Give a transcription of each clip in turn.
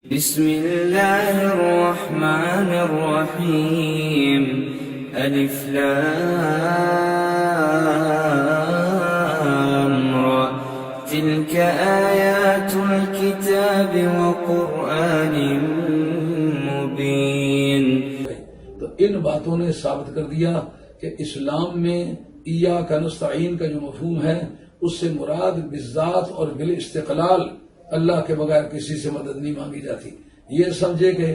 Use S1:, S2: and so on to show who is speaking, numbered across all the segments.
S1: بسم الله الرحمن الرحيم ألف لام را تلك آيات الكتاب وقرآن مبين۔
S2: تو ان باتوں نے ثابت کر دیا کہ اسلام میں ایاک نستعین کا جو مفہوم ہے اس سے مراد بالذات اور بالاستقلال اللہ کے بغیر کسی سے مدد نہیں مانگی جاتی۔ یہ سمجھے کہ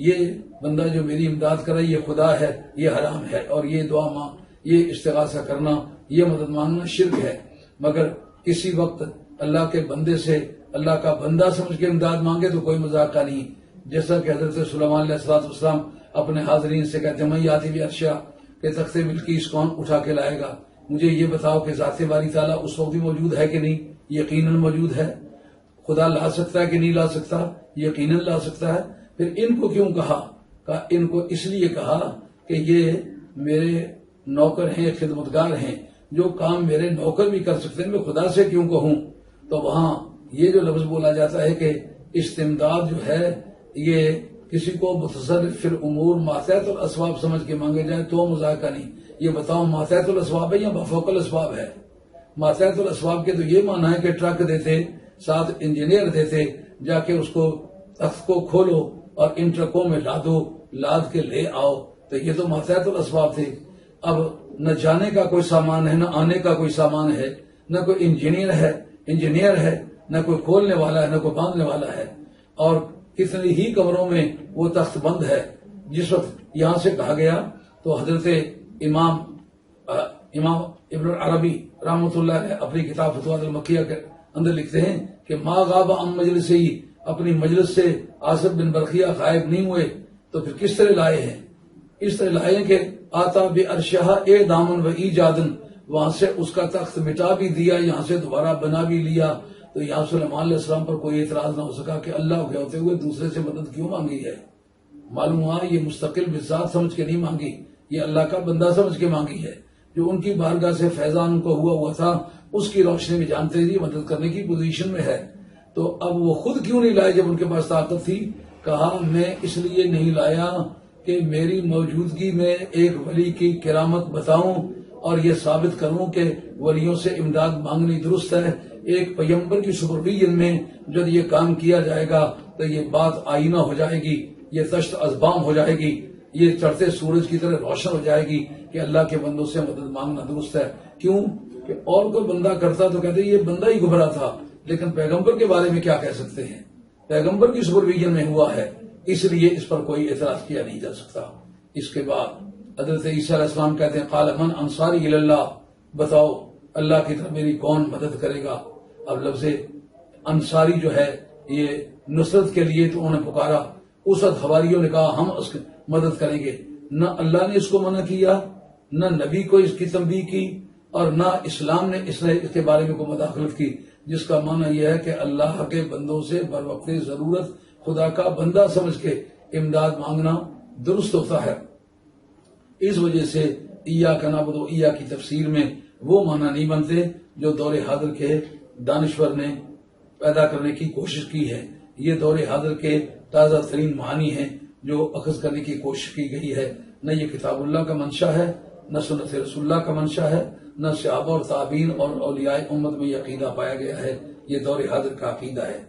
S2: یہ بندہ جو میری امداد کرے یہ خدا ہے، یہ حرام ہے، اور یہ دعا یہ استغاثہ کرنا، یہ مدد مانگنا شرک ہے۔ مگر کسی وقت اللہ کے بندے سے اللہ کا بندہ سمجھ کے امداد مانگے تو کوئی مذاق کا نہیں، جیسا کہ حضرت سلیمان علیہ السلام اپنے حاضرین سے کہتے ہیں میں یاتی بھی ارشا کہ تخت بلقیس کون اٹھا کے لائے گا، مجھے یہ بتاؤ کہ ذات باری تعالیٰ اس وقت بھی موجود ہے کہ نہیں؟ یقیناً موجود ہے۔ خدا لا سکتا ہے کہ نہیں لا سکتا؟ یقیناً لا سکتا ہے۔ پھر ان کو کیوں کہا؟ ان کو اس لیے کہا کہ یہ میرے نوکر ہیں، خدمتگار ہیں، جو کام میرے نوکر بھی کر سکتے ہیں، میں خدا سے کیوں کہوں؟ تو وہاں یہ جو لفظ بولا جاتا ہے کہ استمداد جو ہے یہ کسی کو متصرف فی الامور ماتحت الاسباب سمجھ کے مانگے جائے تو مذاق کا نہیں۔ یہ بتاؤ ماتحت الاسباب ہے یا مفوق الاسباب ہے؟ ماتحت الاسباب کے تو یہ معنی ہے کہ ٹرک دیتے، ساتھ انجینئر دیتے، جا کے اس کو تخت کو کھولو اور ان ٹرکوں میں لاد کے لے آؤ، تو یہ تو ماتحت الاسباب تھے۔ اب نہ جانے کا کوئی سامان ہے، نہ آنے کا کوئی سامان ہے، نہ کوئی انجینئر ہے، نہ کوئی کھولنے والا ہے، نہ کوئی باندھنے والا ہے، اور کتنی ہی کمروں میں وہ تخت بند ہے۔ جس وقت یہاں سے کہا گیا تو حضرت امام ابن العربی رحمۃ اللہ علیہ اپنی کتاب فتوحات المکیہ کے اندر لکھتے ہیں کہ ما غاب عن مجلس ہی، اپنی مجلس سے آصف بن برقیہ غائب نہیں ہوئے، تو پھر کس طرح لائے ہیں؟ اس طرح لائے ہیں کہ آتا بعرشہ اے دامن و ایجادن، وہاں سے اس کا تخت مٹا بھی دیا، یہاں سے دوبارہ بنا بھی لیا۔ تو یہاں سلیمان علیہ السلام پر کوئی اعتراض نہ ہو سکا کہ اللہ کے ہوتے ہوئے دوسرے سے مدد کیوں مانگی ہے؟ معلوم ہوا یہ مستقل بذات سمجھ کے نہیں مانگی، یہ اللہ کا بندہ سمجھ کے مانگی ہے۔ جو ان کی بارگاہ سے فیضان ان کو ہوا تھا اس کی روشنی میں جانتے ہی مدد کرنے کی پوزیشن میں ہے۔ تو اب وہ خود کیوں نہیں لائے جب ان کے پاس طاقت تھی؟ کہا میں اس لیے نہیں لایا کہ میری موجودگی میں ایک ولی کی کرامت بتاؤں اور یہ ثابت کروں کہ ولیوں سے امداد مانگنی درست ہے۔ ایک پیغمبر کی سپرویژن میں جب یہ کام کیا جائے گا تو یہ بات آئینہ ہو جائے گی، یہ تشت ازبام ہو جائے گی، یہ چڑھتے سورج کی طرح روشن ہو جائے گی کہ اللہ کے بندوں سے مدد مانگنا درست ہے۔ کیوں کہ اور کوئی بندہ کرتا تو کہتے یہ بندہ ہی گھبرا تھا، لیکن پیغمبر کے بارے میں کیا کہہ سکتے ہیں؟ پیغمبر کی سپرویژن میں ہوا ہے، اس لیے اس پر کوئی اعتراض کیا نہیں جا سکتا۔ اس کے بعد حضرت عیسیٰ علیہ السلام کہتے ہیں قال من انصاری الی اللہ، بتاؤ اللہ کی طرف میری کون مدد کرے گا؟ اب لفظ انصاری جو ہے یہ نصرت کے لیے تو انہوں نے پکارا، اس وقت حواریوں نے کہا ہم اس کی مدد کریں گے۔ نہ اللہ نے اس کو منع کیا، نہ نبی کو اس کی تنبیہ کی، اور نہ اسلام نے اس کے بارے میں کوئی مداخلت کی، جس کا معنی یہ ہے کہ اللہ کے بندوں سے بروقت ضرورت خدا کا بندہ سمجھ کے امداد مانگنا درست ہوتا ہے۔ اس وجہ سے ایاک نعبد و ایاک کی تفسیر میں وہ معنی نہیں بنتے جو دور حاضر کے دانشور نے پیدا کرنے کی کوشش کی ہے۔ یہ دور حاضر کے تازہ ترین معانی ہیں جو اخذ کرنے کی کوشش کی گئی ہے۔ نہ یہ کتاب اللہ کا منشا ہے، نہ سنت رسول اللہ کا منشا ہے، نہ صحابہ اور تابعین اور اولیاء امت میں یہ عقیدہ پایا گیا ہے۔ یہ دور حاضر کا عقیدہ ہے۔